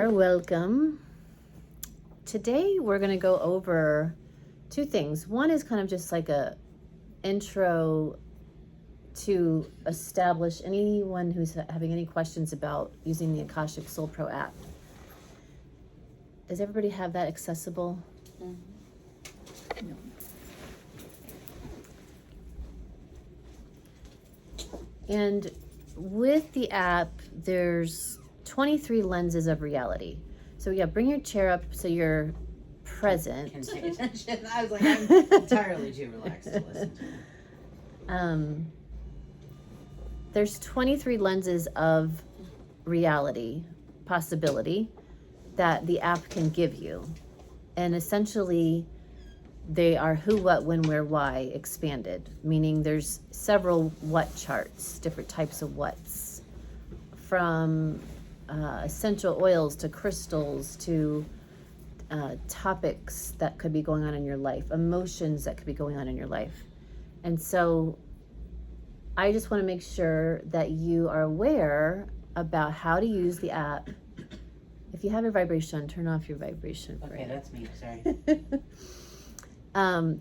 there. Welcome. Today we're going to go over two things. One is kind of just like a intro to establish anyone who's having any questions about using the Akashic Soul Pro app. Does everybody have that accessible? Mm-hmm. No. And with the app, there's 23 lenses of reality. So yeah, bring your chair up so you're present. Can pay attention. I was like, I'm entirely too relaxed to listen to. There's 23 lenses of reality, possibility, that the app can give you. And essentially, they are who, what, when, where, why expanded, meaning there's several what charts, different types of whats, from essential oils to crystals to topics that could be going on in your life, emotions that could be going on in your life. And so I just want to make sure that you are aware about how to use the app. If you have your vibration on, turn off your vibration. Okay, that's me. Sorry.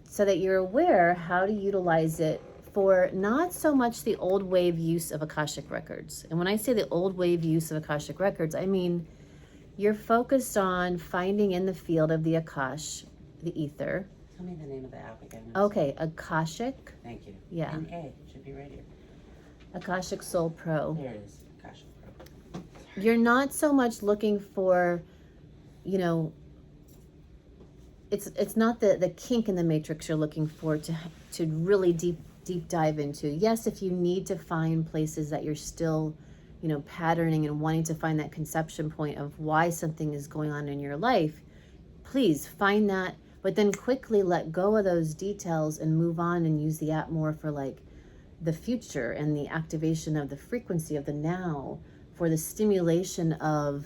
So that you're aware how to utilize it for not so much the old wave use of Akashic records. And when I say the old wave use of Akashic records, I mean you're focused on finding in the field of the Akash, the ether. Tell me the name of the app again. Okay, Akashic. Thank you. Yeah. And A should be right here. Akashic Soul Pro. There it is. Akashic Pro. You're not so much looking for, you know, it's not the kink in the matrix you're looking for to really deep dive into. Yes, if you need to find places that you're still, you know, patterning and wanting to find that conception point of why something is going on in your life, please find that, but then quickly let go of those details and move on and use the app more for like the future and the activation of the frequency of the now, for the stimulation of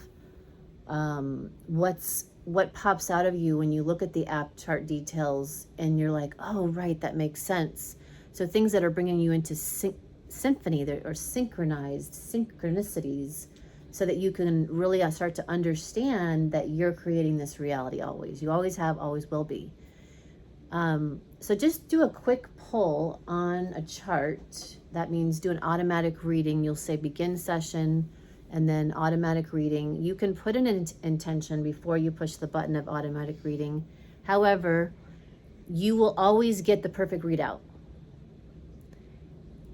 what pops out of you when you look at the app chart details and you're like, oh, right, that makes sense. So things that are bringing you into symphony or synchronicities, so that you can really start to understand that you're creating this reality always. You always have, always will be. So just do a quick pull on a chart. That means do an automatic reading. You'll say begin session and then automatic reading. You can put in an intention before you push the button of automatic reading. However, you will always get the perfect readout.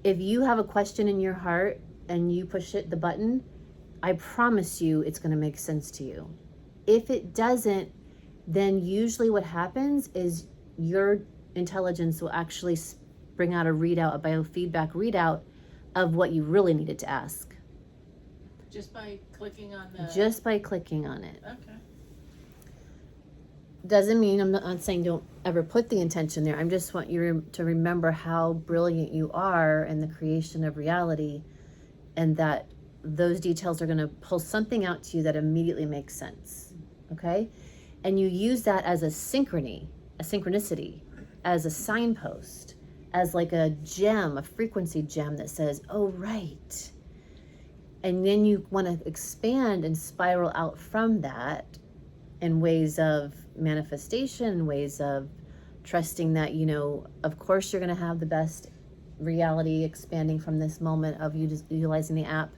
If you have a question in your heart and you push the button, I promise you it's going to make sense to you. If it doesn't, then usually what happens is your intelligence will actually bring out a readout, a biofeedback readout of what you really needed to ask. Just by clicking on the... Just by clicking on it. Okay. Doesn't mean, I'm not saying don't ever put the intention there. I just want you to remember how brilliant you are in the creation of reality, and that those details are going to pull something out to you that immediately makes sense. Okay? And you use that as a synchronicity, as a signpost, as like a gem, a frequency gem that says, oh, right. And then you want to expand and spiral out from that in ways of manifestation, ways of trusting that, you know, of course you're going to have the best reality expanding from this moment of you just utilizing the app.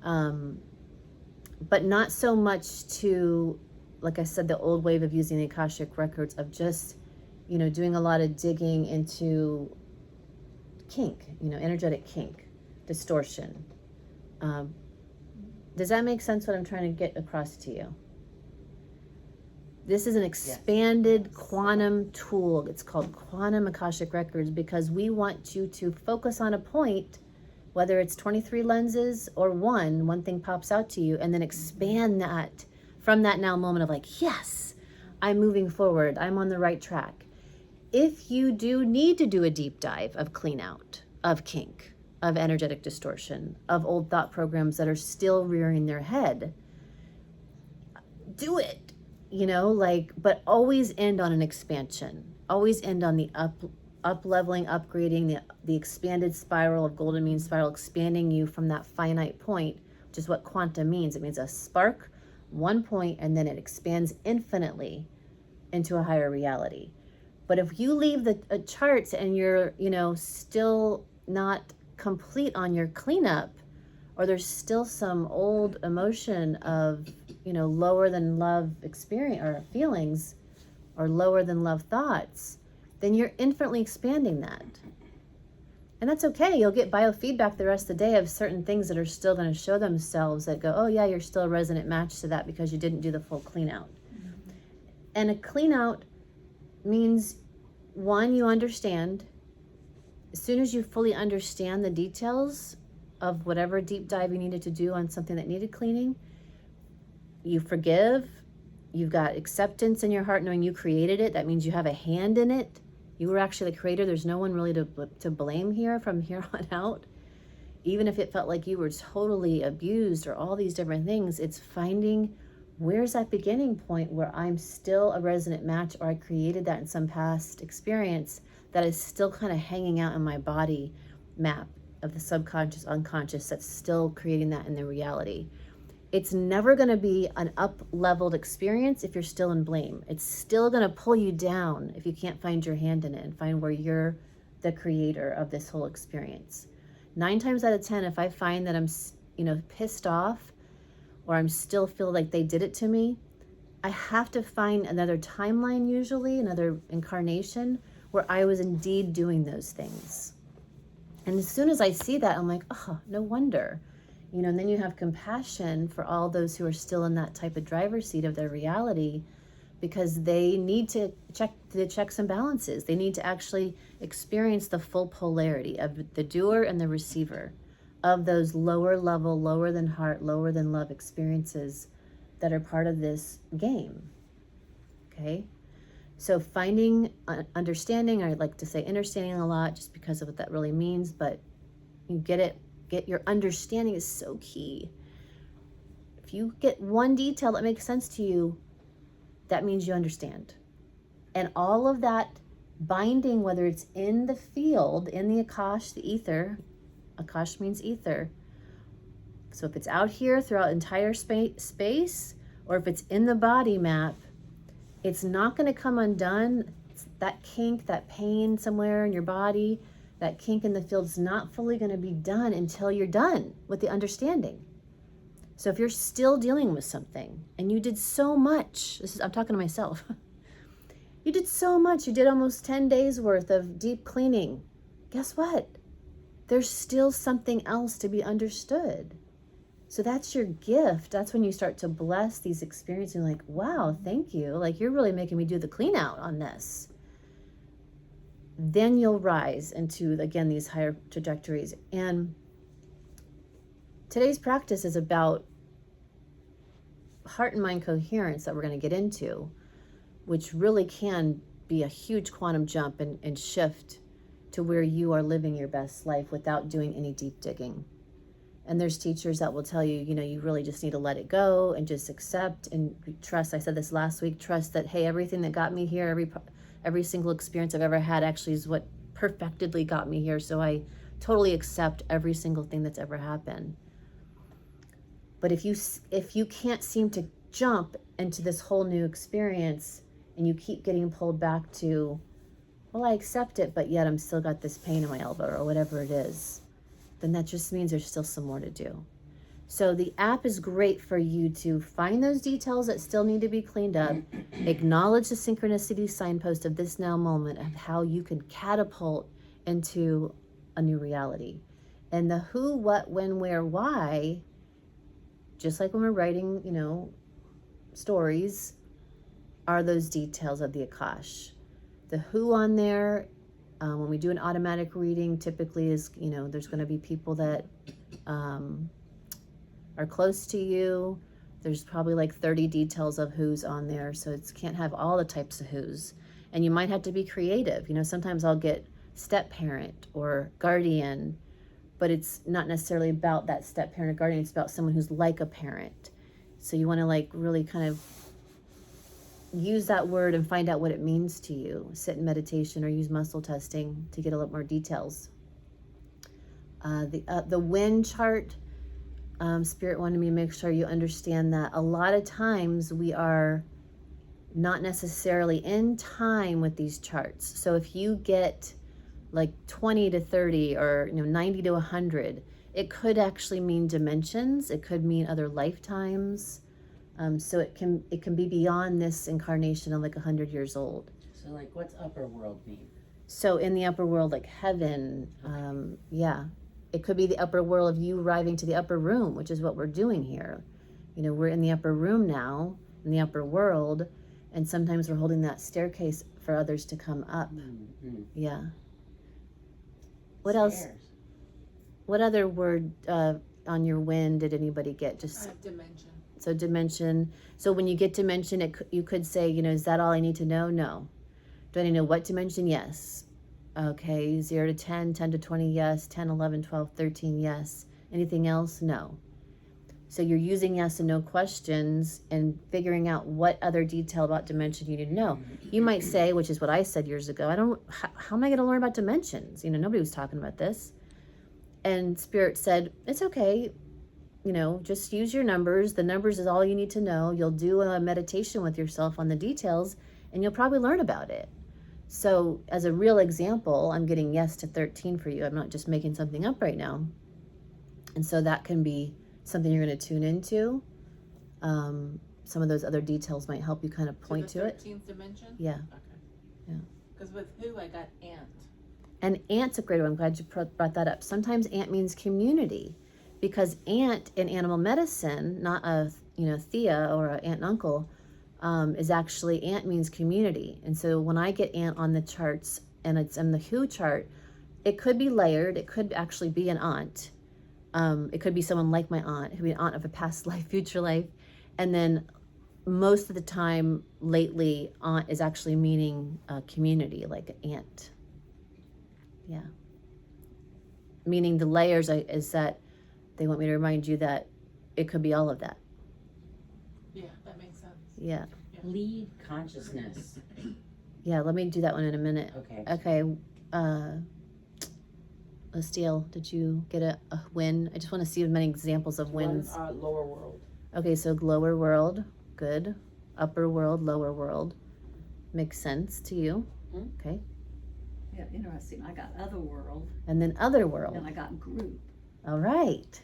But not so much to, like I said, the old wave of using the Akashic records, of just, you know, doing a lot of digging into kink, you know, energetic kink, distortion. Does that make sense what I'm trying to get across to you? This is an expanded quantum tool. It's called Quantum Akashic Records, because we want you to focus on a point, whether it's 23 lenses or one thing pops out to you, and then expand that from that now moment of like, yes, I'm moving forward. I'm on the right track. If you do need to do a deep dive of clean out, of kink, of energetic distortion, of old thought programs that are still rearing their head, do it, you know, like, but always end on an expansion, always end on the up leveling, upgrading, the expanded spiral of golden mean spiral, expanding you from that finite point, which is what quantum means. It means a spark one point and then it expands infinitely into a higher reality. But if you leave the charts and you're, still not complete on your cleanup, or there's still some old emotion of, lower than love experience or feelings, or lower than love thoughts, then you're infinitely expanding that. And that's okay. You'll get biofeedback the rest of the day of certain things that are still going to show themselves that go, oh yeah, you're still a resonant match to that because you didn't do the full clean out. Mm-hmm. And a clean out means, one, you understand. As soon as you fully understand the details of whatever deep dive you needed to do on something that needed cleaning, you forgive. You've got acceptance in your heart knowing you created it. That means you have a hand in it. You were actually the creator. There's no one really to blame here from here on out. Even if it felt like you were totally abused or all these different things, it's finding where's that beginning point where I'm still a resonant match, or I created that in some past experience that is still kind of hanging out in my body map of the subconscious, unconscious, that's still creating that in the reality. It's never going to be an up-leveled experience if you're still in blame. It's still going to pull you down if you can't find your hand in it and find where you're the creator of this whole experience. 9 times out of 10, if I find that I'm, pissed off, or I'm still feel like they did it to me, I have to find another timeline, usually another incarnation, where I was indeed doing those things. And as soon as I see that, I'm like, oh, no wonder. And then you have compassion for all those who are still in that type of driver's seat of their reality, because they need to check the checks and balances. They need to actually experience the full polarity of the doer and the receiver of those lower level, lower than heart, lower than love experiences that are part of this game. Okay? So finding understanding, I like to say understanding a lot just because of what that really means, but you get it. Get your understanding is so key. If you get one detail that makes sense to you, that means you understand. And all of that binding, whether it's in the field, in the Akash, the ether, Akash means ether. So if it's out here throughout entire space, or if it's in the body map, it's not going to come undone. It's that kink, that pain somewhere in your body, that kink in the field is not fully going to be done until you're done with the understanding. So if you're still dealing with something and you did so much, I'm talking to myself. You did so much. You did almost 10 days worth of deep cleaning. Guess what? There's still something else to be understood. So that's your gift. That's when you start to bless these experiences. Like, wow, thank you. Like, you're really making me do the clean out on this. Then you'll rise into, again, these higher trajectories. And today's practice is about heart and mind coherence that we're going to get into, which really can be a huge quantum jump and shift to where you are living your best life without doing any deep digging. And there's teachers that will tell you, you really just need to let it go and just accept and trust. I said this last week, trust that, hey, everything that got me here, every single experience I've ever had actually is what perfectly got me here. So I totally accept every single thing that's ever happened. But if you can't seem to jump into this whole new experience and you keep getting pulled back to, well, I accept it, but yet I'm still got this pain in my elbow or whatever it is, then that just means there's still some more to do. So the app is great for you to find those details that still need to be cleaned up, acknowledge the synchronicity signpost of this now moment of how you can catapult into a new reality. And the who, what, when, where, why, just like when we're writing, stories, are those details of the Akash. The who on there, when we do an automatic reading, typically is, there's going to be people that are close to you. There's probably like 30 details of who's on there, so it can't have all the types of who's. And you might have to be creative. Sometimes I'll get step parent or guardian, but it's not necessarily about that step parent or guardian. It's about someone who's like a parent. So you want to really kind of use that word and find out what it means to you. Sit in meditation or use muscle testing to get a lot more details. The wind chart, Spirit wanted me to make sure you understand that a lot of times we are not necessarily in time with these charts. So if you get like 20 to 30 or 90 to 100, it could actually mean dimensions. It could mean other lifetimes. So it can be beyond this incarnation of like 100 years old. So like, what's upper world mean? So in the upper world, like heaven, yeah. It could be the upper world of you arriving to the upper room, which is what we're doing here. We're in the upper room now, in the upper world, and sometimes we're holding that staircase for others to come up. Mm-hmm. Yeah. What else? What other word on your wind did anybody get? Just dimension. So dimension. So when you get dimension, you could say, is that all I need to know? No. Do I need to know what dimension? Yes. Okay, 0 to 10, 10 to 20, yes. 10, 11, 12, 13, yes. Anything else? No. So you're using yes and no questions and figuring out what other detail about dimension you need to know. You might say, which is what I said years ago, how am I going to learn about dimensions? Nobody was talking about this. And Spirit said, it's okay. Just use your numbers. The numbers is all you need to know. You'll do a meditation with yourself on the details and you'll probably learn about it. So as a real example, I'm getting yes to 13 for you. I'm not just making something up right now. And so that can be something you're going to tune into. Some of those other details might help you kind of point to it. 13th dimension? Yeah. Okay. Yeah. Because with who I got ant. And ant's a great one. I'm glad you brought that up. Sometimes ant means community, because ant in animal medicine, not a Thea or an aunt and uncle, is actually ant means community. And so when I get ant on the charts and it's in the who chart, it could be layered. It could actually be an aunt. It could be someone like my aunt, who would be an aunt of a past life, future life. And then most of the time lately, aunt is actually meaning community, like an aunt. Yeah. Meaning the layers is that they want me to remind you that it could be all of that. Yeah, that makes sense. Yeah. Lead consciousness. Yeah, let me do that one in a minute. Okay. Okay. Steele, did you get a win? I just want to see as many examples of wins. Lower world. Okay, so lower world, good. Upper world, lower world. Makes sense to you. Okay. Yeah, interesting. I got other world, And then other world. and I got group. All right.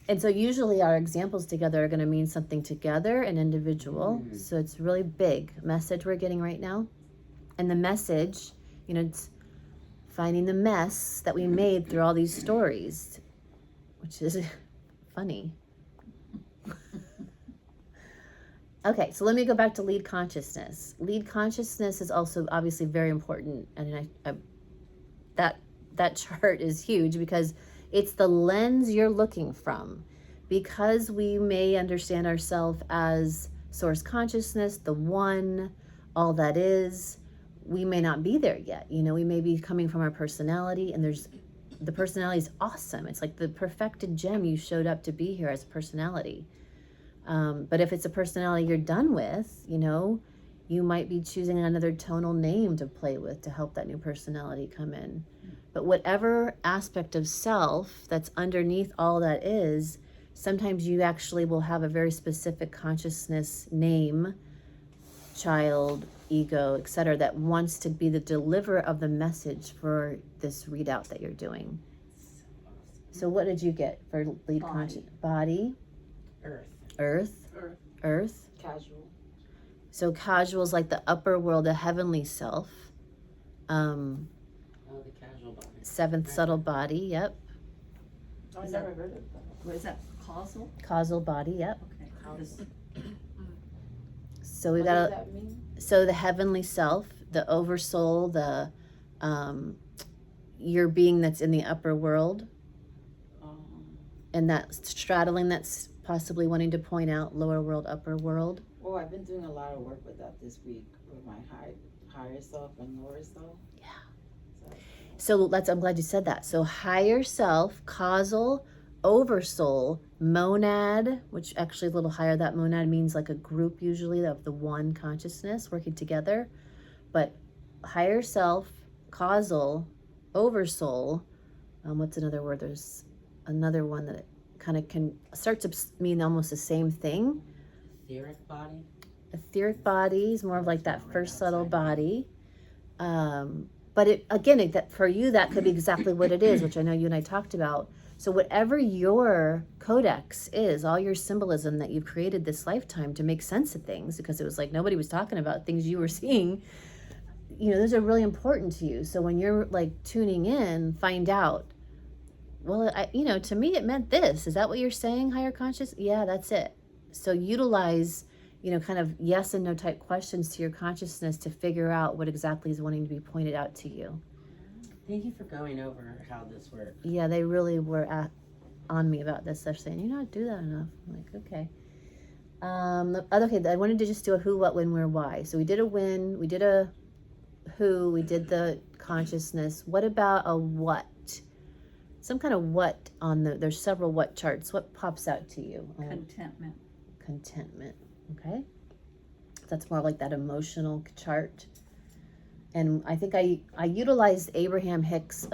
And so usually our examples together are going to mean something together and individual. So it's really big message we're getting right now. And the message, it's finding the mess that we made through all these stories, which is funny. Okay, so let me go back to lead consciousness. Lead consciousness is also obviously very important. And that chart is huge because it's the lens you're looking from. Because we may understand ourselves as source consciousness, the one, all that is, we may not be there yet. We may be coming from our personality, and the personality is awesome. It's like the perfected gem you showed up to be here as a personality. But if it's a personality you're done with, you might be choosing another tonal name to play with to help that new personality come in. But whatever aspect of self that's underneath all that is, sometimes you actually will have a very specific consciousness name, child, ego, etc., that wants to be the deliverer of the message for this readout that you're doing. So what did you get for lead conscious? Body. Earth. Casual. So casual is like the upper world, the heavenly self. The casual body. Seventh subtle body, yep. I never heard of that. What is that? Causal? Causal body, yep. Okay. So we've What does got that mean? so the heavenly self, the oversoul, the your being that's in the upper world, and that straddling that's possibly wanting to point out lower world, upper world. Oh, I've been doing a lot of work with that this week with my higher self and lower self. Yeah. So I'm glad you said that. So higher self, causal, oversoul, monad, which actually a little higher, that monad means like a group usually of the one consciousness working together. But higher self, causal, oversoul, what's another word? There's another one that kind of can start to mean almost the same thing. Etheric body. Etheric body is more of like that first subtle body. But it again, that for you, that could be exactly what it is, which I know you and I talked about. So whatever your codex is, all your symbolism that you've created this lifetime to make sense of things, because it was like nobody was talking about things you were seeing, those are really important to you. So when you're like tuning in, find out, well, to me it meant this. Is that what you're saying, higher conscious? Yeah, that's it. So utilize, kind of yes and no type questions to your consciousness to figure out what exactly is wanting to be pointed out to you. Thank you for going over how this works. Yeah, they really were on me about this. They're saying, you don't do that enough. I'm like, okay. Okay, I wanted to just do a who, what, when, where, why. So we did a when, we did a who, we did the consciousness. What about a what? Some kind of what there's several what charts. What pops out to you? Contentment. Contentment, okay? That's more like that emotional chart. And I think I utilized Abraham Hicks'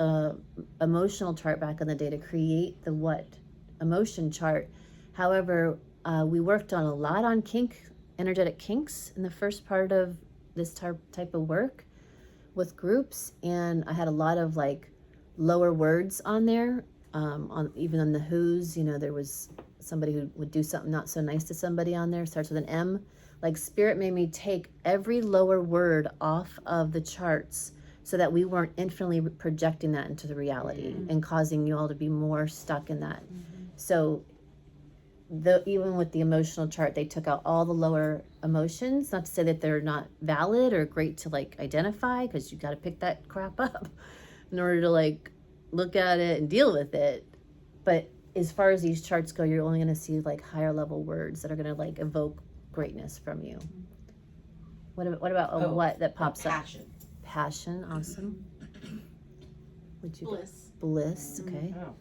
emotional chart back in the day to create the what emotion chart. However, we worked on a lot on energetic kinks in the first part of this type of work with groups, and I had a lot of like lower words on there. Even on the who's, there was somebody who would do something not so nice to somebody on there, starts with an M. Like Spirit made me take every lower word off of the charts so that we weren't infinitely projecting that into the reality and causing you all to be more stuck in that. So even with the emotional chart, they took out all the lower emotions. Not to say that they're not valid or great to like identify, because you got to pick that crap up in order to like look at it and deal with it. But as far as these charts go, you're only going to see like higher level words that are going to like evoke greatness from you. What about a what that pops passion. up? Passion, awesome. Bliss. Bliss, okay. Oh.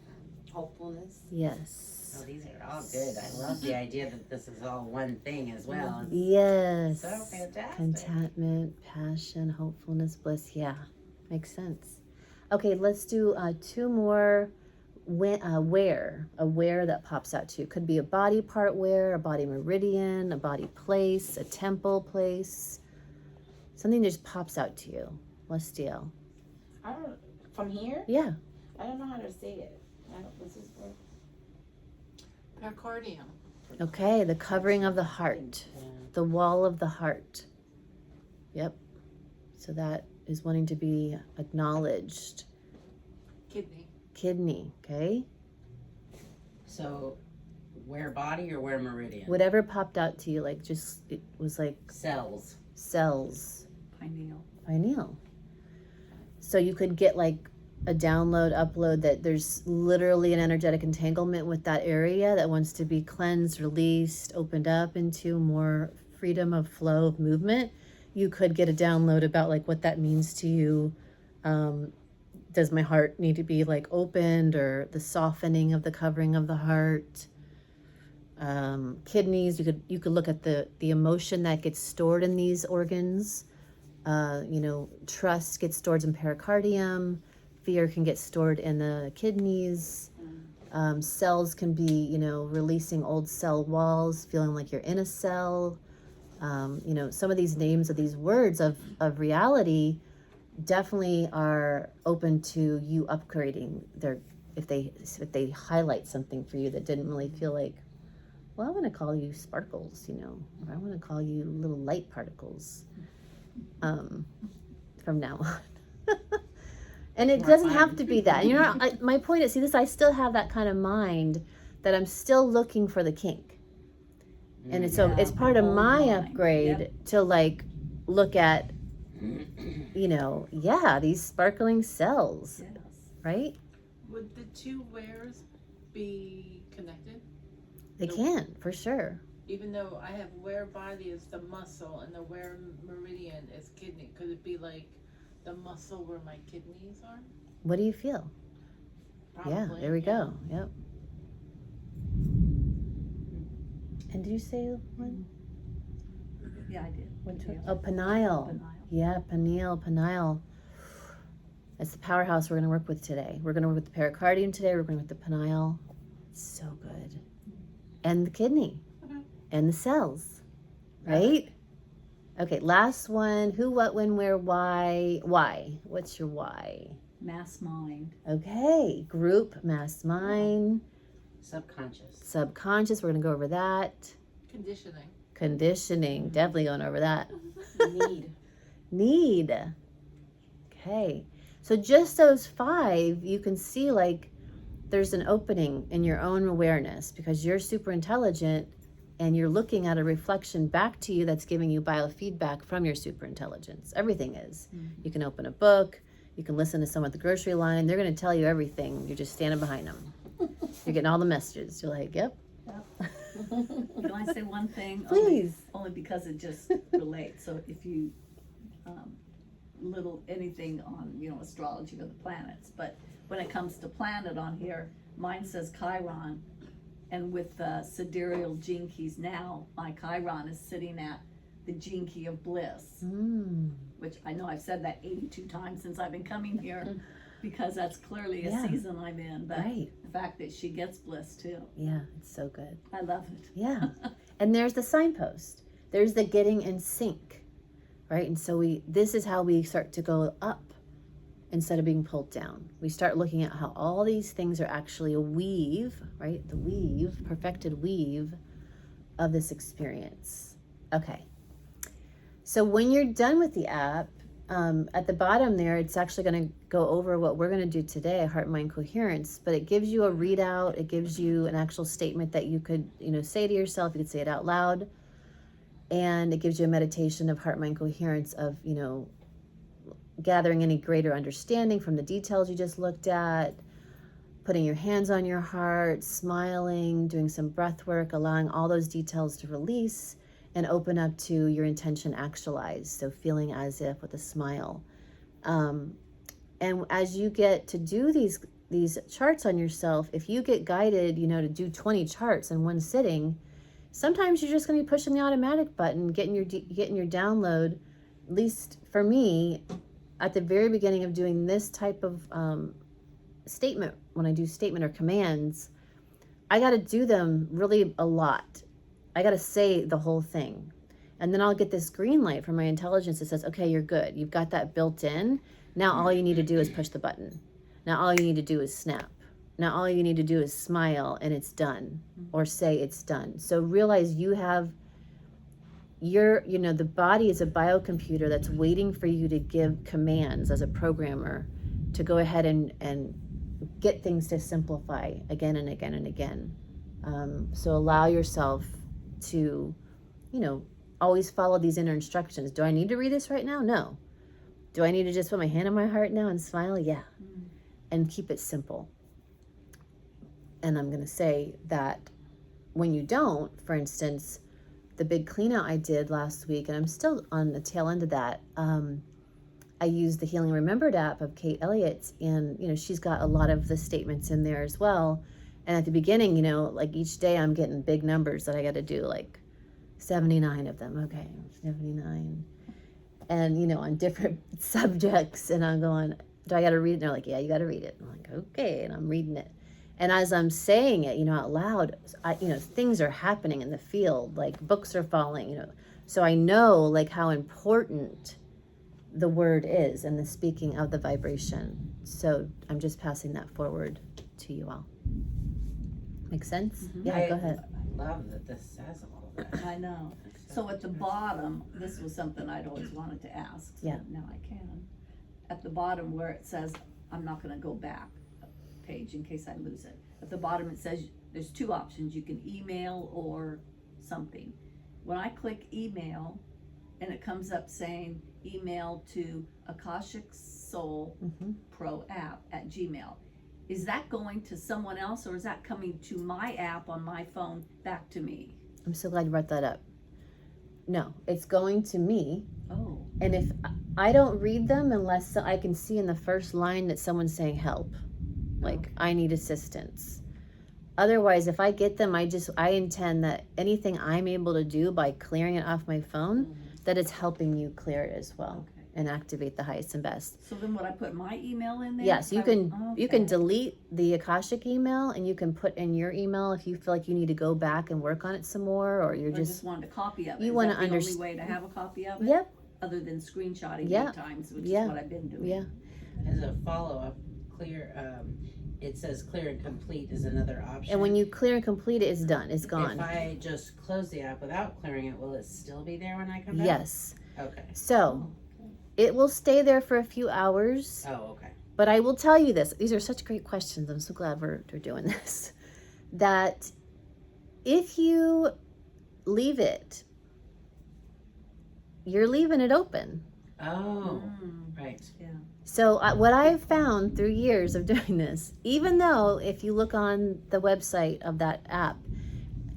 Hopefulness. Yes. Oh, these are all good. I love the idea that this is all one thing as well. Yes. So fantastic. Contentment, passion, hopefulness, bliss. Yeah, makes sense. Okay, let's do 2 more. Where that pops out to you. Could be a body part where, a body meridian, a body place, a temple place. Something just pops out to you. Lestiel. I don't. From here, Yeah. I don't know how to say it. What's this word? Pericardium. Okay, the covering of the heart. The wall of the heart. Yep. So that is wanting to be acknowledged. Kidney, okay? So, where body or where meridian? Whatever popped out to you, like just, it was like Cells. Pineal. So you could get like a download, upload that there's literally an energetic entanglement with that area that wants to be cleansed, released, opened up into more freedom of flow of movement. You could get a download about like what that means to you. Does my heart need to be like opened, or the softening of the covering of the heart? Kidneys, you could look at the emotion that gets stored in these organs. Trust gets stored in pericardium. Fear can get stored in the kidneys. Cells can be, releasing old cell walls, feeling like you're in a cell. Some of these names of these words of reality definitely are open to you upgrading if they highlight something for you that didn't really feel like, well, I want to call you sparkles, or I want to call you little light particles from now on. And it doesn't have to be that. My point is, I still have that kind of mind that I'm still looking for the kink. And it's part of my upgrade to like look at, these sparkling cells, Yes. right? Would the 2 wheres be connected? They can, for sure. Even though I have where body is the muscle and the where meridian is kidney, could it be like the muscle where my kidneys are? What do you feel? Yeah, Probably, there we go. Yep. And did you say one? Yeah, I did. Oh, pineal. Pineal. Yeah, pineal. That's the powerhouse we're going to work with today. We're going to work with the pericardium today. We're going with the pineal. So good. And the kidney Mhm. and the cells, right? Okay, last one. Who, what, when, where, why? Why? What's your why? Mass mind. Okay, group, mass mind, Subconscious. subconscious. We're going to go over that. Conditioning. Conditioning, definitely going over that. Need. Okay, so just those 5, you can see like there's an opening in your own awareness because you're super intelligent and you're looking at a reflection back to you that's giving you biofeedback from your super intelligence. Everything is. You can open a book, you can listen to someone at the grocery line, they're going to tell you everything. You're just standing behind them. You're getting all the messages. You're like, yep. Can I say one thing? Please. Only because it just relates. So if you, little anything on, astrology or the planets, but when it comes to planet on here, mine says Chiron, and with the sidereal gene keys now, my Chiron is sitting at the gene key of bliss, which I know I've said that 82 times since I've been coming here, because that's clearly a season I'm in, but Right. the fact that she gets bliss too. Yeah, it's so good. I love it. Yeah. And there's the signpost. There's the getting in sync, right? And so this is how we start to go up instead of being pulled down. We start looking at how all these things are actually a weave, right? The weave, perfected weave of this experience. Okay. So when you're done with the app, at the bottom there, it's actually going to go over what we're going to do today, heart, mind, coherence, but it gives you a readout. It gives you an actual statement that you could, say to yourself. You could say it out loud. And it gives you a meditation of heart, mind, coherence of, gathering any greater understanding from the details you just looked at, putting your hands on your heart, smiling, doing some breath work, allowing all those details to release and open up to your intention actualized. So feeling as if with a smile. And as you get to do these charts on yourself, if you get guided, to do 20 charts in one sitting, sometimes you're just going to be pushing the automatic button, getting your download. At least for me, at the very beginning of doing this type of statement, when I do statement or commands, I got to do them really a lot. I got to say the whole thing. And then I'll get this green light from my intelligence that says, okay, you're good. You've got that built in. Now all you need to do is push the button. Now all you need to do is snap. Now all you need to do is smile and it's done, or say it's done. So realize you have the body is a biocomputer that's waiting for you to give commands as a programmer to go ahead and get things to simplify again and again and again. So allow yourself to, always follow these inner instructions. Do I need to read this right now? No. Do I need to just put my hand on my heart now and smile? Yeah. And keep it simple. And I'm going to say that when you don't, for instance, the big clean out I did last week, and I'm still on the tail end of that, I used the Healing Remembered app of Kate Elliott's, and, she's got a lot of the statements in there as well. And at the beginning, like each day I'm getting big numbers that I got to do, like 79 of them. Okay, 79. And, on different subjects. And I'm going, do I got to read it? And they're like, yeah, you got to read it. I'm like, okay. And I'm reading it. And as I'm saying it, out loud, things are happening in the field, like books are falling, So I know like how important the word is and the speaking of the vibration. So I'm just passing that forward to you all. Make sense? Yeah, go ahead. I love that this says all of that. I know. So at the bottom, this was something I'd always wanted to ask. So Yeah. now I can. At the bottom where it says, I'm not going to go back a page in case I lose it. At the bottom it says there's 2 options. You can email or something. When I click email and it comes up saying email to Akashic Soul Pro app at Gmail. Is that going to someone else or is that coming to my app on my phone back to me? I'm so glad you brought that up. No, it's going to me. Oh. And if I don't read them unless I can see in the first line that someone's saying help, like I need assistance. Otherwise, if I get them, I intend that anything I'm able to do by clearing it off my phone, that it's helping you clear it as well. Okay. and activate the highest and best. So then would I put my email in there? Yes, you can you can Okay. delete the Akashic email, and you can put in your email if you feel like you need to go back and work on it some more, or you're Or just just wanted a copy of it. you Is wanna that the only underst- way to have a copy of it? Yep, Other than screenshotting Yeah. many times, which Yeah. is what I've been doing. yeah. As a follow-up, it says clear and complete is another option. And when you clear and complete it, it's done. It's gone. If I just close the app without clearing it, will it still be there when I come back? Yes. Okay. So it will stay there for a few hours. Oh, okay. But I will tell you this. These are such great questions. I'm so glad we're doing this. That if you leave it, you're leaving it open. Oh, Mm, right. yeah. So what I've found through years of doing this, even though if you look on the website of that app,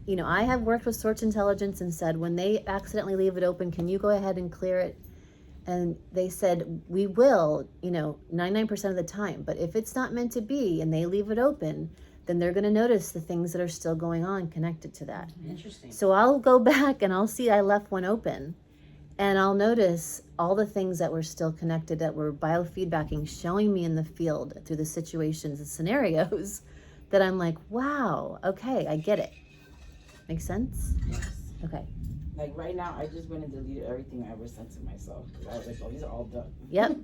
you know, I have worked with Source Intelligence and said, when they accidentally leave it open, can you go ahead and clear it? And they said, we will, 99% of the time. But if it's not meant to be and they leave it open, then they're going to notice the things that are still going on connected to that. Interesting. So I'll go back and I'll see I left one open. And I'll notice all the things that were still connected, that were biofeedbacking, showing me in the field through the situations and scenarios that I'm like, wow, okay, I get it. Make sense? Yes. Okay. Like right now, I just went and deleted everything I ever sent to myself. 'Cause I was like, oh, these are all done. Yep.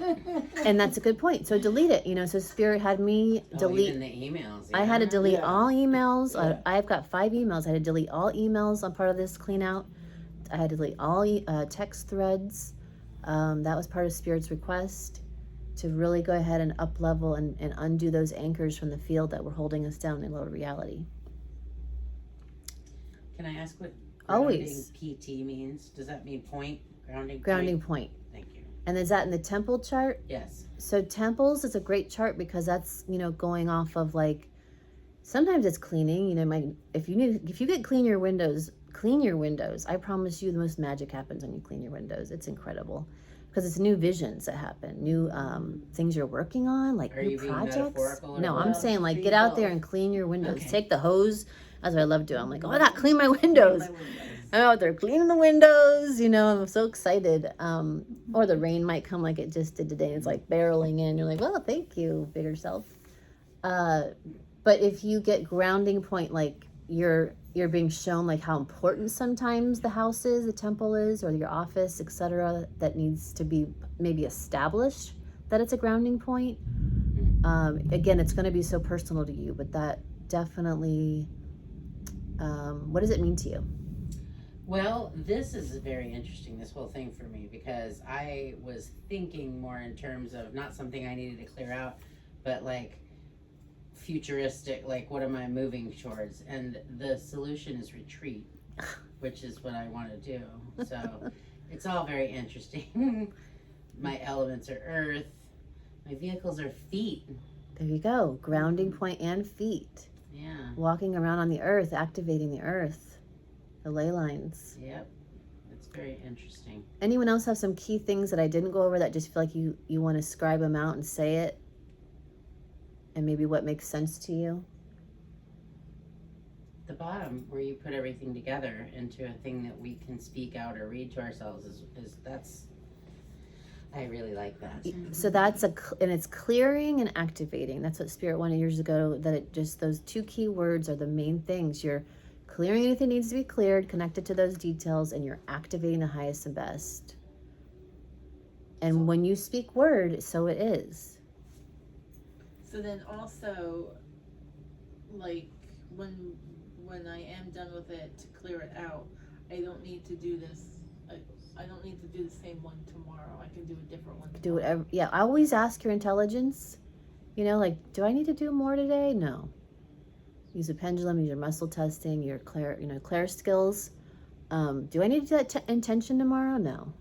And that's a good point. So delete it. So Spirit had me delete. Even the emails. I had to yeah. delete Yeah. all emails. Yeah. I've got 5 emails. I had to delete all emails on part of this clean out. I had to delete all text threads. That was part of Spirit's request to really go ahead and up level and undo those anchors from the field that were holding us down in lower reality. Can I ask what Always. grounding PT means? Does that mean point? Grounding Grounding point? point. Thank you. And is that in the temple chart? Yes. So temples is a great chart because that's, going off of like, sometimes it's cleaning, if you get clean your windows. I promise you the most magic happens when you clean your windows. It's incredible because it's new visions that happen, new things you're working on, like Are new you being projects. metaphorical or No, what? I'm saying like Being get out there both. and clean your windows. Okay. Take the hose. That's what I love doing. I'm like, oh, I got to clean my windows. My windows. I'm out there cleaning the windows, I'm so excited. Or the rain might come like it just did today, and it's like barreling in. You're like, well, thank you, bigger self. But if you get grounding point, like you're being shown like how important sometimes the house is, the temple is, or your office, etc., that needs to be maybe established that it's a grounding point. Again, it's going to be so personal to you, but that definitely, what does it mean to you? Well, this is very interesting, this whole thing for me, because I was thinking more in terms of not something I needed to clear out, but like futuristic, like what am I moving towards? And the solution is retreat, which is what I want to do. So it's all very interesting. My elements are earth, my vehicles are feet. There you go. Grounding point and feet. Yeah. Walking around on the earth, activating the earth, the ley lines. Yep. It's very interesting. Anyone else have some key things that I didn't go over that just feel like you want to scribe them out and say it? And maybe what makes sense to you? The bottom, where you put everything together into a thing that we can speak out or read to ourselves, is that's. I really like that. So that's and it's clearing and activating. That's what Spirit wanted years ago, that it just, those 2 key words are the main things. You're clearing anything that needs to be cleared, connected to those details, and you're activating the highest and best. And when you speak word, so it is. So then also, like, when I am done with it, to clear it out, I don't need to do this. I don't need to do the same one tomorrow. I can do a different one tomorrow. Do whatever. Yeah, I always ask your intelligence. Like, do I need to do more today? No. Use a pendulum. Use your muscle testing. Your clair skills. Do I need to do that intention tomorrow? No.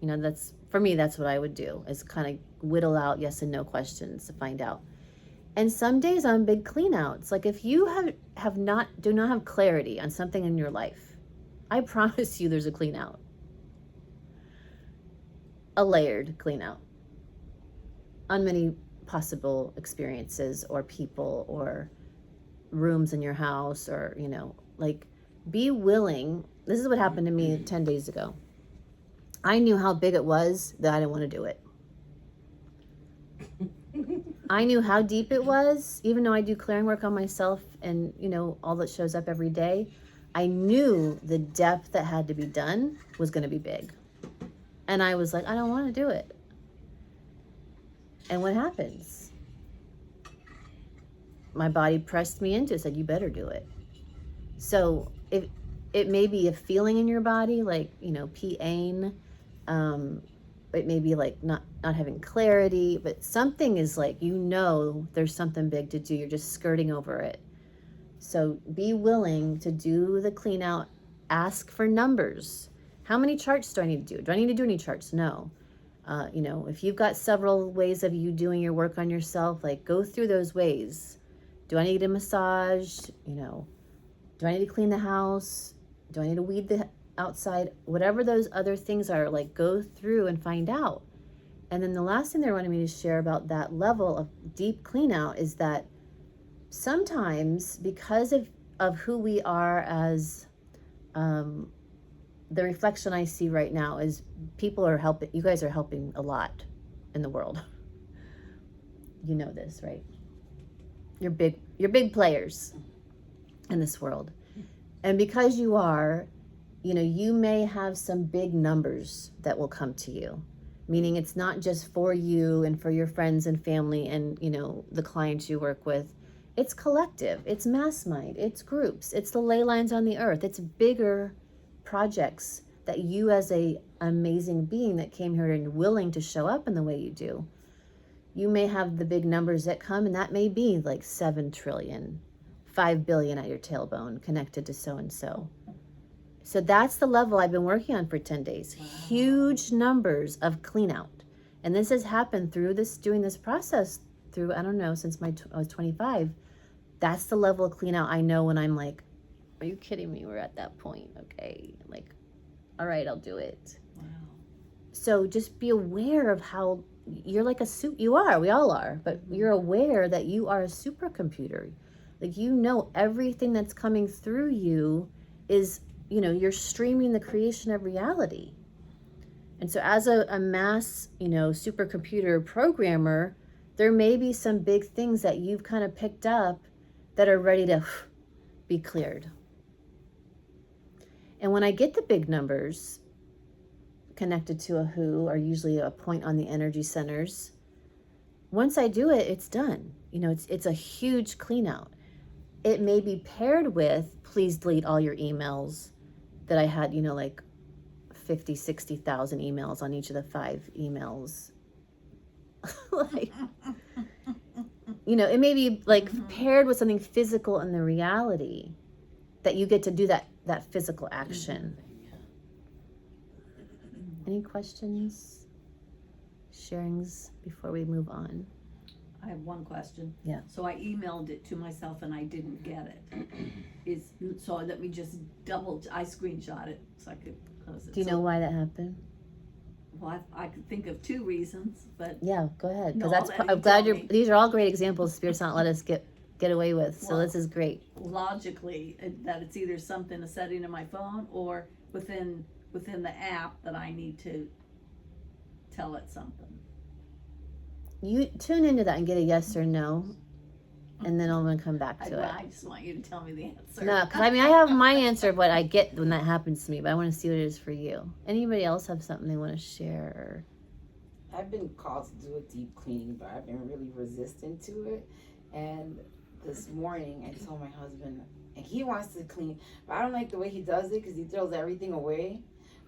That's, for me, that's what I would do, is kind of whittle out yes and no questions to find out. And some days I'm big clean outs. Like if you do not have clarity on something in your life, I promise you there's a clean out. A layered clean out on many possible experiences or people or rooms in your house, or like be willing. This is what happened to me 10 days ago. I knew how big it was that I didn't want to do it. I knew how deep it was, even though I do clearing work on myself and, you know, all that shows up every day. I knew the depth that had to be done was going to be big. And I was like, I don't want to do it. And what happens? My body pressed me into it, said, you better do it. So if it may be a feeling in your body, like, you know, pain, it may be like not having clarity, but something is like, you know, there's something big to do. You're just skirting over it. So be willing to do the clean out. Ask for numbers. How many charts do I need to do? Do I need to do any charts? No. You know, if you've got several ways of you doing your work on yourself, like go through those ways. Do I need a massage? You know, do I need to clean the house? Do I need to weed the outside? Whatever those other things are, like go through and find out. And then the last thing they wanted me to share about that level of deep clean out is that sometimes because of who we are as the reflection I see right now is people are helping, you guys are helping a lot in the world. You know this, right? You're big players in this world. And because you are, you know, you may have some big numbers that will come to you. Meaning it's not just for you and for your friends and family and, you know, the clients you work with. It's collective, it's mass mind, it's groups, it's the ley lines on the earth, it's bigger projects that you as a amazing being that came here and willing to show up in the way you do. You may have the big numbers that come, and that may be like 7 trillion, 5 billion at your tailbone connected to so-and-so. So that's the level I've been working on for 10 days. Wow. Huge numbers of clean out. And this has happened through doing this process through, I don't know, since I was 25. That's the level of clean out I know when I'm like, are you kidding me? We're at that point. Okay. Like, all right, I'll do it. Wow. So just be aware of how you're like you are, we all are, but you're aware that you are a supercomputer. Like, you know, everything that's coming through you is, you know, you're streaming the creation of reality. And so as a mass, you know, supercomputer programmer, there may be some big things that you've kind of picked up that are ready to be cleared. And when I get the big numbers connected to a who, or usually a point on the energy centers, once I do it, it's done. You know, it's a huge clean out. It may be paired with, please delete all your emails that I had, you know, like 50, 60,000 emails on each of the 5 emails. Like, you know, it may be like paired with something physical in the reality that you get to do that physical action. Any questions, sharings before we move on? I have one question. Yeah. So I emailed it to myself and I didn't get it. So let me just I screenshot it so I could close it. Do you know why that happened? Well, I could think of 2 reasons, but yeah, go ahead. Because No, I'm glad these are all great examples Spirit's not let us get away with. So Well, this is great. logically, that it's either something, a setting in my phone, or within the app that I need to tell it something. You tune into that and get a yes or no, and then I'm going to come back to it. I just want you to tell me the answer. No, because I mean, I have my answer of what I get when that happens to me, but I want to see what it is for you. Anybody else have something they want to share? I've been called to do a deep cleaning, but I've been really resistant to it. And this morning, I told my husband, and he wants to clean, but I don't like the way he does it because he throws everything away.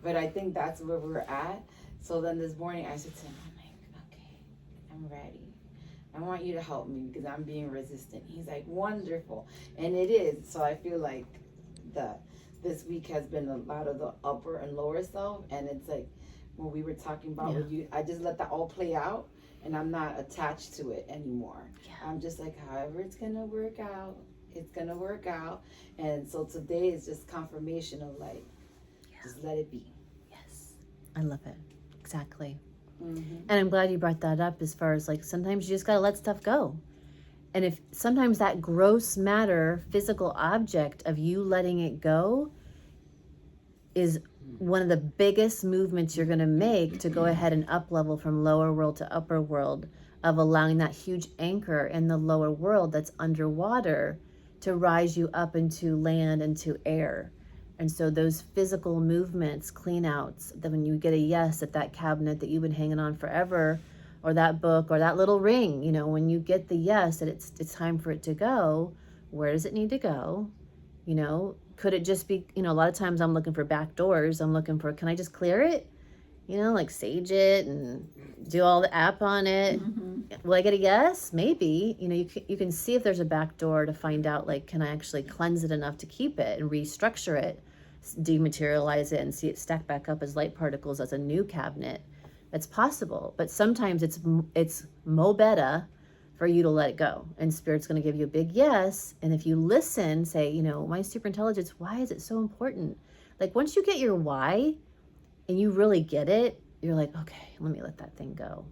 But I think that's where we're at. So then this morning, I said to him, I'm like, okay, I'm ready. I want you to help me because I'm being resistant. He's like, wonderful. And it is. So I feel like this week has been a lot of the upper and lower self. And it's like when we were talking about I just let that all play out and I'm not attached to it anymore. Yeah. I'm just like, however it's going to work out, it's going to work out. And so today is just confirmation of like, just let it be. Yes. I love it. Exactly. Mm-hmm. And I'm glad you brought that up as far as like sometimes you just got to let stuff go. And if sometimes that gross matter physical object of you letting it go is one of the biggest movements you're going to make to go ahead and up level from lower world to upper world, of allowing that huge anchor in the lower world that's underwater to rise you up into land, into air. And so those physical movements, clean outs, that when you get a yes at that cabinet that you've been hanging on forever, or that book, or that little ring, you know, when you get the yes that it's time for it to go, where does it need to go? You know, could it just be, you know, a lot of times I'm looking for back doors. I'm looking for, can I just clear it? You know, like sage it and do all the app on it. Will I get a yes? Maybe. You know, you can see if there's a back door to find out, like, can I actually cleanse it enough to keep it and restructure it, dematerialize it, and see it stack back up as light particles as a new cabinet. That's possible. But sometimes it's mo better for you to let it go. And Spirit's going to give you a big yes. And if you listen, say, you know, my super intelligence, why is it so important? Like, once you get your why and you really get it, you're like, okay, let me let that thing go.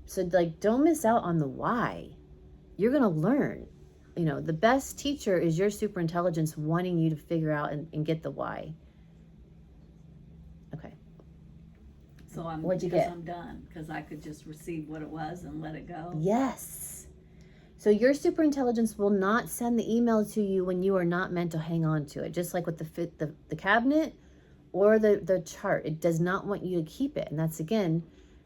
So, like, don't miss out on the why. You're going to learn. You know, the best teacher is your super intelligence wanting you to figure out and get the why. Okay. So What'd you get? I'm done, because I could just receive what it was and let it go. Yes. So your super intelligence will not send the email to you when you are not meant to hang on to it. Just like with the cabinet or the chart, it does not want you to keep it. And that's, again,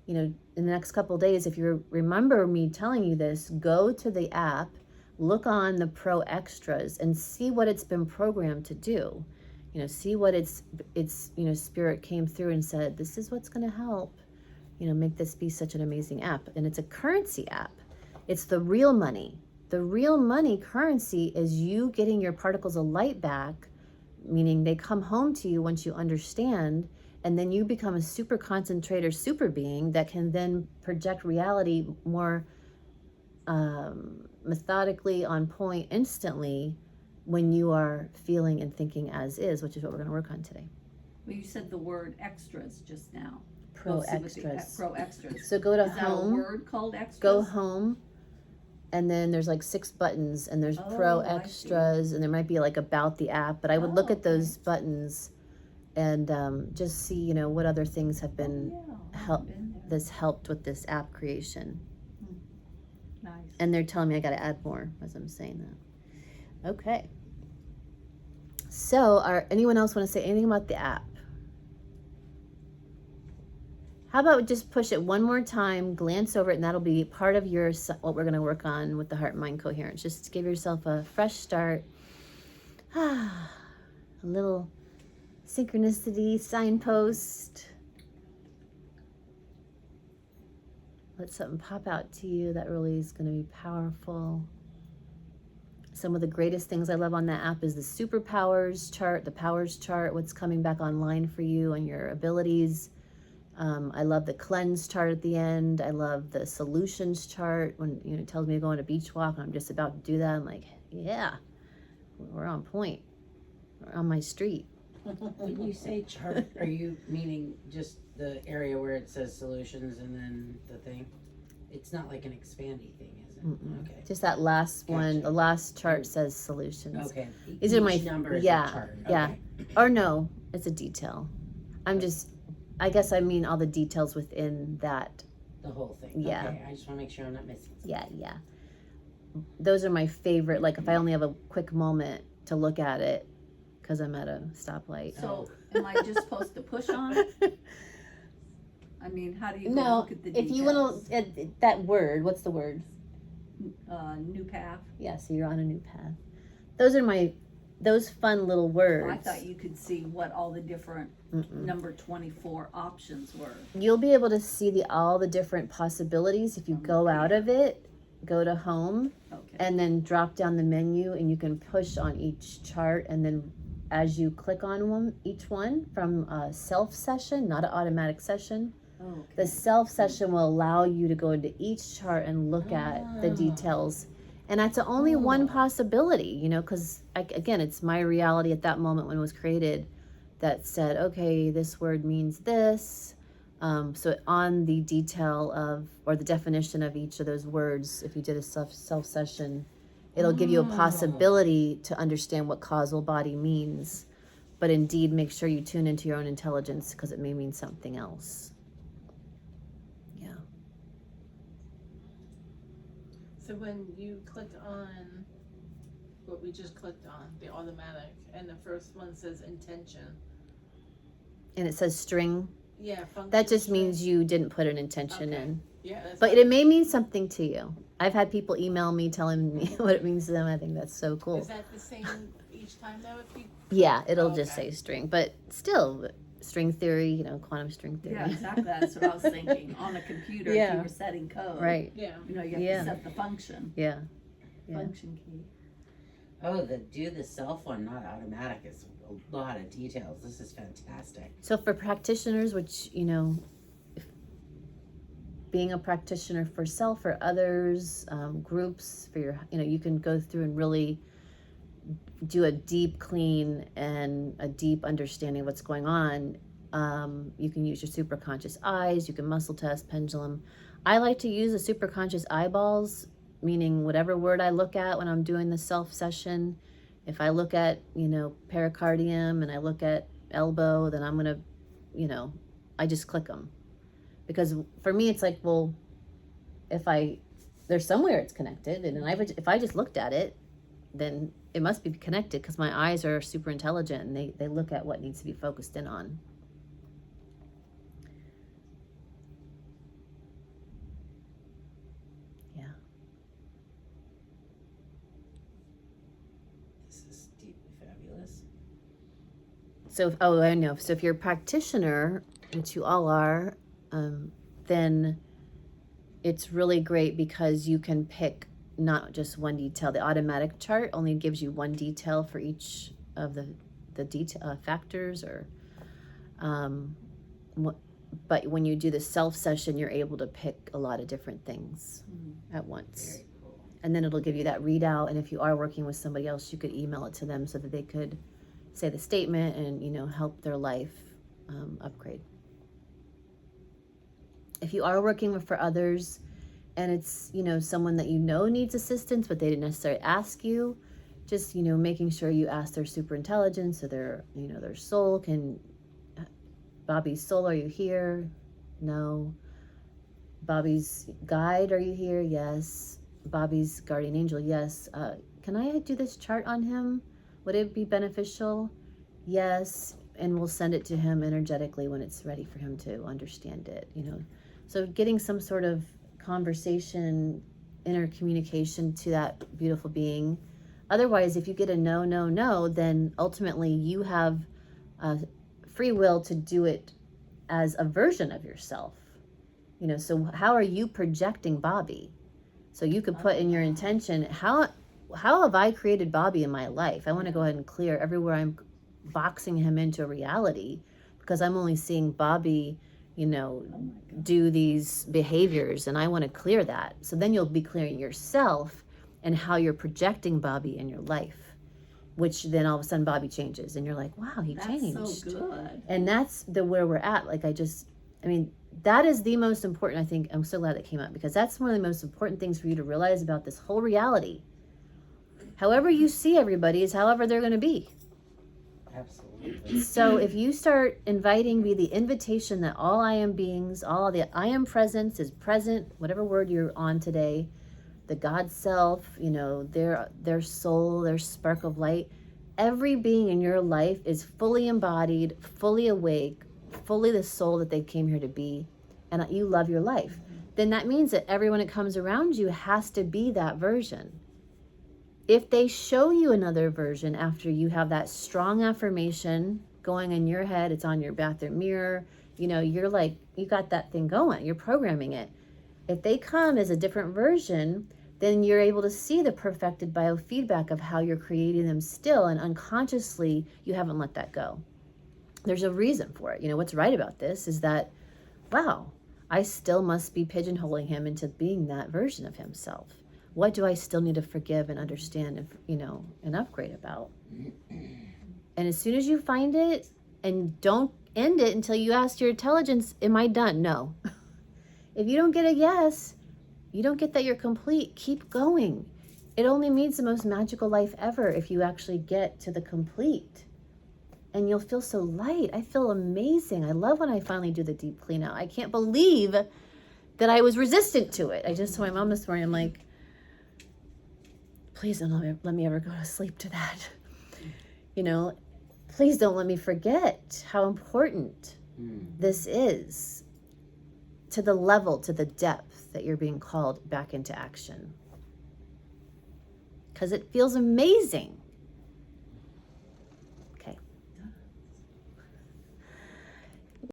you know, in the next couple of days, if you remember me telling you this, go to the app, look on the pro extras and see what it's been programmed to do. You know, see what it's, you know, Spirit came through and said, this is what's going to help, you know, make this be such an amazing app. And it's a currency app. It's the real money. The real money currency is you getting your particles of light back, meaning they come home to you once you understand, and then you become a super concentrator, super being that can then project reality more methodically, on point, instantly, when you are feeling and thinking as is, which is what we're going to work on today. Well, you said the word extras just now. Pro We'll see what the- extras. Pro extras. So go to Is that a home. word called extras? Go home, and then there's like 6 buttons, and there's pro I see. extras, and there might be like about the app, but I would look Oh, at those buttons and just see, you know, what other things have been help. this helped with this app creation. Nice. And they're telling me I got to add more as I'm saying that. Okay. So, anyone else want to say anything about the app? How about just push it one more time, glance over it, and that'll be part of your what we're going to work on with the heart and mind coherence. Just give yourself a fresh start. A little synchronicity signpost. Let something pop out to you that really is going to be powerful. Some of the greatest things I love on that app is the superpowers chart, the powers chart, what's coming back online for you and your abilities. I love the cleanse chart at the end. I love the solutions chart when, you know, it tells me to go on a beach walk and I'm just about to do that. I'm like, yeah, we're on point. We're on my street. When you say chart, are you meaning just the area where it says solutions and then the thing? It's not like an expandy thing, is it? Mm-mm. Okay. Just that last one. Gotcha. The last chart says solutions. Okay. These are my Each number is yeah, a chart. yeah. Okay. Or no, it's a detail. I guess I mean all the details within that. The whole thing. Yeah. Okay. I just want to make sure I'm not missing something. Yeah. Those are my favorite. Like, if I only have a quick moment to look at it because I'm at a stoplight. So, am I just supposed to push on it? I mean, how do you go No, look at the if details? you want to, that word, what's the word? New path. Yeah, so you're on a new path. Those are those fun little words. I thought you could see what all the different Mm-mm. number 24 options were. You'll be able to see all the different possibilities if you go out of it, go to home, Okay. and then drop down the menu, and you can push on each chart, and then as you click on each one from a self session, not an automatic session, Okay. the self session will allow you to go into each chart and look at the details. And that's only one possibility, you know, because again, it's my reality at that moment when it was created that said, okay, this word means this. So on the detail of, or the definition of each of those words, if you did a self session, it'll give you a possibility to understand what causal body means. but indeed make sure you tune into your own intelligence because it may mean something else. Yeah. So when you click on what we just clicked on, the automatic, and the first one says intention. And it says string. Yeah, function. That just string. means you didn't put an intention Okay. in. Yeah, that's But fine. it may mean something to you. I've had people email me telling me what it means to them. I think that's so cool. Is that the same each time though? If you Yeah, it'll just Okay. say string. But still, string theory, quantum string theory. Yeah, exactly, that's what I was thinking, on a computer, if Yeah. you were setting code. Right. yeah. You know, you have Yeah. to set the function, Yeah. Yeah. function key. Oh, the do the self one, not automatic, is a lot of details. This is fantastic. So for practitioners, which, if being a practitioner for self or others, groups for your, you can go through and really do a deep clean and a deep understanding of what's going on. You can use your superconscious eyes, you can muscle test, pendulum. I like to use the superconscious eyeballs, meaning whatever word I look at when I'm doing the self session. If I look at, pericardium and I look at elbow, then I'm going to, I just click them. Because for me, it's like, well, there's somewhere it's connected. And if I just looked at it, then it must be connected because my eyes are super intelligent and they look at what needs to be focused in on. Yeah. This is deeply fabulous. So, I know. So if you're a practitioner, which you all are, then it's really great because you can pick not just one detail. The automatic chart only gives you one detail for each of the detail factors, or but when you do the self session, you're able to pick a lot of different things at once. Very cool. And then it'll give you that readout. And if you are working with somebody else, you could email it to them so that they could say the statement and help their life upgrade. If you are working for others and it's someone that needs assistance but they didn't necessarily ask you, just making sure you ask their super intelligence or their soul. Bobby's soul, are you here? No. Bobby's guide, are you here? Yes. Bobby's guardian angel, yes. Can I do this chart on him? Would it be beneficial? Yes. And we'll send it to him energetically when it's ready for him to understand it. So getting some sort of conversation, inner communication to that beautiful being. Otherwise, if you get a no, then ultimately you have free will to do it as a version of yourself. So how are you projecting Bobby? So you could put in your intention, how have I created Bobby in my life? I want to go ahead and clear everywhere I'm boxing him into a reality because I'm only seeing Bobby, do these behaviors, and I want to clear that. So then you'll be clearing yourself and how you're projecting Bobby in your life, which then all of a sudden Bobby changes and you're like, wow, he changed. That's so good. And that's where we're at. That is the most important, I think. I'm so glad that came up because that's one of the most important things for you to realize about this whole reality. However you see everybody is however they're going to be. Absolutely. So if you start inviting, be the invitation that all I am beings, all the I am presence is present, whatever word you're on today, the God self, their soul, their spark of light, every being in your life is fully embodied, fully awake, fully the soul that they came here to be, and you love your life. Then that means that everyone that comes around you has to be that version. If they show you another version after you have that strong affirmation going in your head, it's on your bathroom mirror, you're like, you got that thing going, you're programming it. If they come as a different version, then you're able to see the perfected biofeedback of how you're creating them still, and unconsciously you haven't let that go. There's a reason for it. What's right about this is that, wow, I still must be pigeonholing him into being that version of himself. What do I still need to forgive and understand and upgrade about? And as soon as you find it, and don't end it until you ask your intelligence, am I done? No. If you don't get a yes, you don't get that you're complete. Keep going. It only means the most magical life ever if you actually get to the complete. and you'll feel so light. I feel amazing. I love when I finally do the deep clean out. I can't believe that I was resistant to it. I just told my mom this morning, I'm like, please don't let me ever go to sleep to that. You know, please don't let me forget how important this is to the level, to the depth that you're being called back into action. Because it feels amazing.